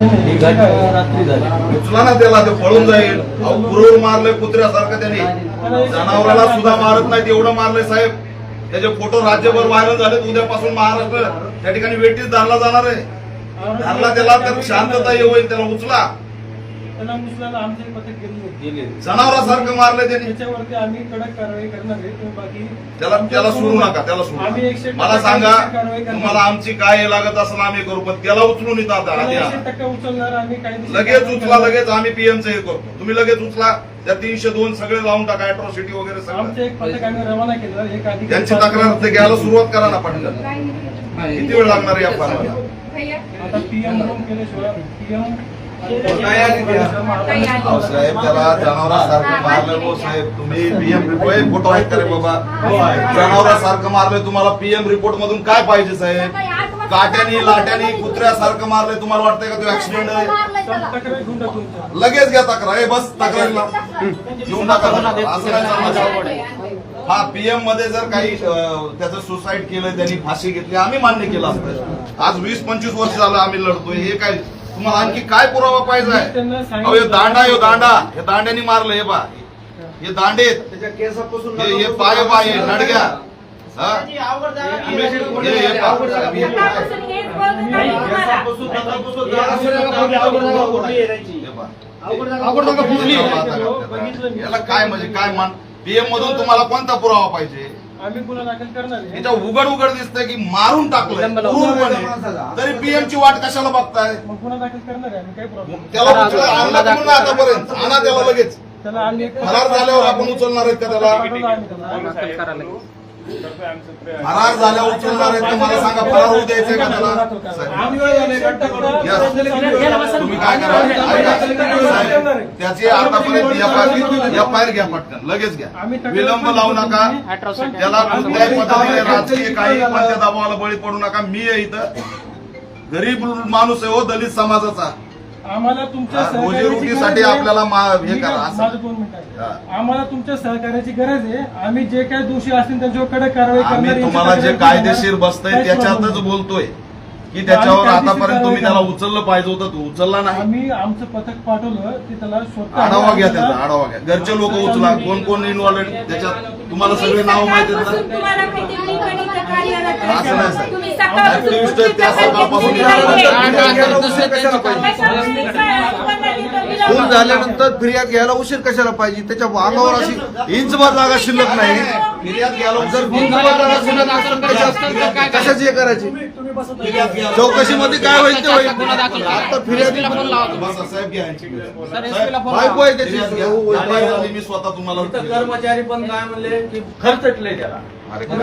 उचला ना त्याला, ते पळून जाईल. गुरुवर मारलंय कुत्र्यासारखं त्याने, जनावराला सुद्धा मारत नाही एवढं मारलंय साहेब. त्याचे फोटो राज्यभर व्हायरल झालेत. उद्यापासून महाराष्ट्र त्या ठिकाणी वेटीस धरला जाणार आहे. धरला त्याला तर शांतता येईल. त्याला उचला. आमचे पथक गेले जनावरासारखं मारलंय त्याने. त्याच्यावरती आम्ही कडक कारवाई करणार आहे. बाकी त्याला सोडू नका. त्याला सोडू. मला सांगा तुम्हाला आमची काय लागत असेल आम्ही करू, पण त्याला उचलून येत आता उचलणार आम्ही लगेच उचला. लगेच आम्ही पीएमचं हे करतो. तुम्ही लगेच उचला. त्या 302 सगळे लावून टाका. अॅट्रॉसिटी वगैरे सगळं. आमचं एक पथक आम्ही रवाना केलं. एक अधिकारी त्यांची तक्रार ते घ्यायला सुरुवात करा ना पटकन. किती वेळ लागणार आहे या फार्माला? आता पीएम म्हणून केल्याशिवाय पीएम साहेब त्याला जनावरासारखं मारलं. हो साहेब तुम्ही पीएम रिपोर्ट फोटो आहेत का रे बाबा? जनावरासारखं मारलंय. तुम्हाला पीएम रिपोर्ट मधून काय पाहिजे साहेब? काट्यानी लाट्यानी कुत्र्यासारखं मारलंय. तुम्हाला वाटतंय का तो ऍक्सिडेंट आहे? लगेच घ्या तक्रार. हे बस तक्रारीला घेऊन टाका. असं नाही चालणार. हा पीएम मध्ये जर काही त्याचं सुसाईड केलं, त्यांनी फाशी घेतली, आम्ही मान्य केलं असतं. आज 20-25 वर्ष झालं आम्ही लढतोय. हे काय तुम्हाला आणखी काय पुरावा पाहिजे? अहो हे दांडा, हे दांडा, हे दांड्यानी मारलं. हे बा हे दांडेत, हे पाय बाय नडग्या. याला काय म्हणजे काय मान? पीएम मधून तुम्हाला कोणता पुरावा पाहिजे? आम्ही गुन्हा दाखल करणार आहे. इथं उघड दिसतंय की मारून टाकलं तरी पीएमची वाट कशाला बघताय? मग गुन्हा दाखल करणार आहे आम्ही. काही प्रॉब्लेम त्याला आणला तुम्ही ना आतापर्यंत. आणा त्याला लगेच. त्याला आम्ही फरार झाल्यावर आपण उचलणार आहेत का त्याला? फरार झाल्यावर उचलणार आहेत का? मला सांगा. फरार होऊ द्यायचंय का त्याला? तुम्ही काय करा, त्याची आतापर्यंत एफआयआर घ्या पटकन. लगेच घ्या. विलंब लावू नका. त्याला कुठल्याही पद्धतीने राजकीय काही पण त्या दबावाला बळी पडू नका. मी आहे इथं. गरीब माणूस आहे हो, दलित समाजाचा. आम्हाला तुमच्या रोजीरोटीसाठी आपल्याला हे करा. आम्हाला तुमच्या सहकार्याची गरज आहे. आम्ही जे काही दोषी असतील त्यांच्यावर कडक कारवाई करणार. आम्ही तुम्हाला जे कायदेशीर बसतंय त्याच्यातच बोलतोय की त्याच्यावर आतापर्यंत तुम्ही त्याला उचललं पाहिजे होतं. तू उचलला नाही. आम्ही आमचं पथक पाठवलं ते त्याला स्वतः आढावा घ्या. त्याचा आढावा घ्या. घरचे लोक उचला. कोण कोण इन्व्हॉल्व त्याच्यात तुम्हाला सगळे नाव माहिती आहेत असं नाही सर. ऍक्टिव्हिस्ट त्या सकाळपासून खून झाल्यानंतर फिर्याद घ्यायला उशीर कशाला पाहिजे? त्याच्या अंगावर अशी इंचभर जागा शिल्लक नाही. फिर्याद घ्यायला जर इंचभर जागा शिल्लक असेल कशाची हे करायची? चौकशीमध्ये काय होईल ते होईल. आता फिर्यादी साहेब घ्या. बायको आहे त्याची. मी स्वतः तुम्हाला कर्मचारी पण काय म्हणले की खर्चटले त्याला. मारून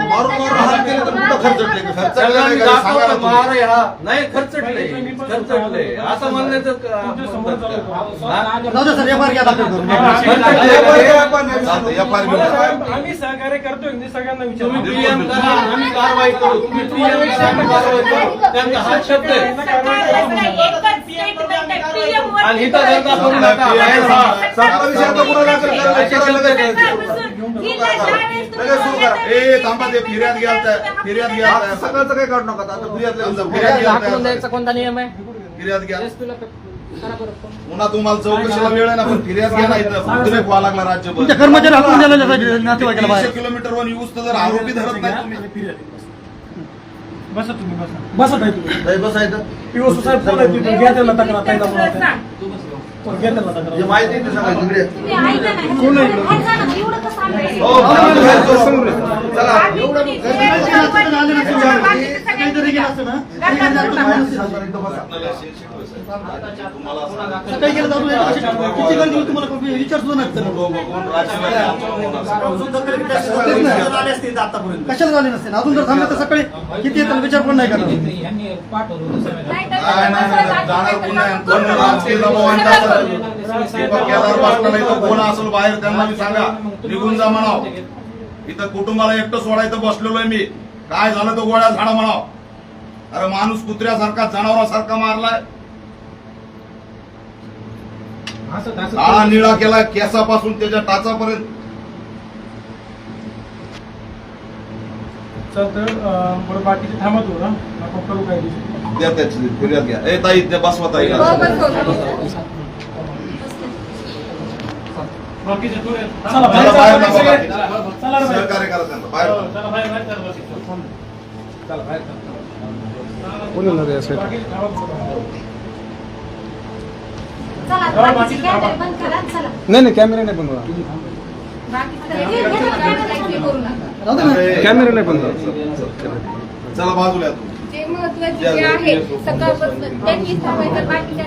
मारून हात केले तर कुठं खर्चटले? नाही खर्चटले असं म्हणण्याचं आम्ही सहकार्य करतोय. सगळ्यांना विचार पीएम करा, आम्ही कारवाई करू. तुम्ही पीएम कारवाई करू. त्यांचा हा शब्द आहे. आणि इथं जनता करू नका. थांबा. ते फिर्याद घ्या. सगळ्याचं काही काढू नका. आता फिर्याद द्यायचा कोणता नियम आहे? फिर्याद घ्या. पुन्हा तुम्हाला चौकशीला वेळ आहे ना, पण फिर्याद घ्या ना. इथं उद्रेक व्हायला लागला राज्यभर. कर्मचारी हाकून दिला 300 किलोमीटरवर येऊस तर जर आरोपी धरत नाही तुम्ही. बसा तुम्ही. बसा ताई. बसायचं पीओ साहेब फोन आहे. तुम्ही घ्या त्याला तक्रार. घ्या त्याला तक्रार. माहिती आहे सांगायचं इकडे. कोण आहे? सकाळी गेलं किती गर्दी तुम्हाला विचार सुद्धा नाही. कशाला झाले नसते? अजून जर थांबलं तर सकाळी किती येतात विचार पण नाही करणार. कोण असेल बाहेर त्यांना मी सांगा निघून जा म्हणाव. इथं कुटुंबाला एकटं सोडायचं बसलेलो आहे मी. काय झालं तो गोळ्या झाडा म्हणाव. अरे माणूस कुत्र्यासारखा जनावरासारखा मारलाय. काळा निळा केला केसापासून त्याच्या टाचापर्यंत. चालतं बरं बाकीचे थांबा थोडं आपण करू काय द्या त्याची फिर्याद घ्या. ए ताई त्या बसवा ताई बाकीचे थोडे चला बाहेर नका चला बाकी. चला रे बाहेर. सहकार्य करा त्यांना बाहेर हो, चला बाहेर बाहेर चला बाकीचे. चला बाहेर चला. कोण येणार आहे साहेब? बाकीचे थांबा थोडं. चला बाकीचे कॅमेरे बंद करा चला नाही कॅमेरा नाही बंद कॅमेरा नाही बंद चला बाजूला या तुम्ही. जे महत्वाचे जे आहे सकाळपासून त्यांनी थांबायचं बाकीच्या